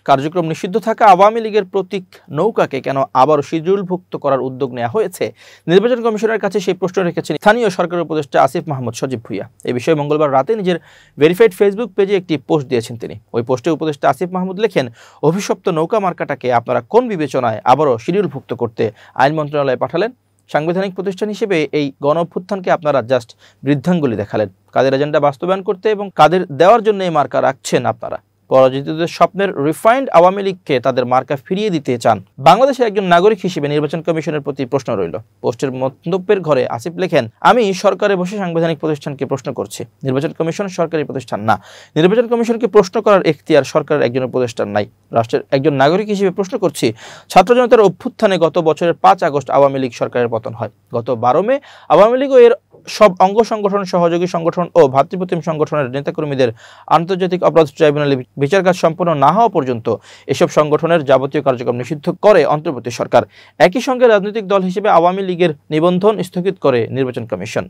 কার্যক্রম নিষিদ্ধ থাকা আওয়ামী লীগের প্রতীক নৌকাকে কেন আবারও শিডিউলভুক্ত করার উদ্যোগ নেওয়া হয়েছে? নির্বাচন কমিশনের কাছে সেই প্রশ্ন রেখেছেন স্থানীয় সরকারের উপদেষ্টা আসিফ মাহমুদ সজীব ভুঁইয়া। এই বিষয়ে মঙ্গলবার রাতে নিজের ভেরিফাইড ফেসবুক পেজে একটি পোস্ট দিয়েছেন তিনি। ওই পোস্টে উপদেষ্টা আসিফ মাহমুদ লেখেন, অভিশপ্ত নৌকা মার্কাটাকে আপনারা কোন বিবেচনায় আবারও শিডিউলভুক্ত করতে আইন মন্ত্রণালয়ে পাঠালেন? সাংবিধানিক প্রতিষ্ঠান হিসেবে এই গণ অভ্যুত্থানকে আপনারা জাস্ট বৃদ্ধাঙ্গুলি দেখালেন। কাদের এজেন্ডা বাস্তবায়ন করতে এবং কাদের দেওয়ার জন্য এই মার্কা রাখছেন আপনারা? পরাজিতদের স্বপ্নের রিফাইন্ড আওয়ামী লীগকে তাদের মার্কা ফিরিয়ে দিতে চান। বাংলাদেশের একজন নাগরিক হিসেবে নির্বাচন কমিশনের প্রতি প্রশ্ন রইল। পোস্টের মন্তব্যের ঘরে আসিফ লেখেন, আমি সরকারে বসে সাংবিধানিক প্রতিষ্ঠানকে প্রশ্ন করছি। নির্বাচন কমিশন সরকারি প্রতিষ্ঠান না। নির্বাচন কমিশনকে প্রশ্ন করার এখতিয়ার সরকারের একজন উপদেষ্টার নাই। রাষ্ট্রের একজন নাগরিক হিসেবে প্রশ্ন করছি, ছাত্র জনতার অভ্যুত্থানে গত বছরের ৫ আগস্ট আওয়ামী লীগ সরকারের পতন হয়। গত ১২ মে আওয়ামী লীগ ও এর সব অঙ্গ সংগঠন, সহযোগী সংগঠন ও ভাতৃপ্রতিম সংগঠনের নেতাকর্মীদের আন্তর্জাতিক অপরাধ ট্রাইব্যুনালে বিচার কাজ সম্পন্ন না হওয়া পর্যন্ত এসব সংগঠনের যাবতীয় কার্যক্রম নিষিদ্ধ করে অন্তর্বর্তী সরকার। একই সঙ্গে রাজনৈতিক দল হিসেবে আওয়ামী লীগের নিবন্ধন স্থগিত করে নির্বাচন কমিশন।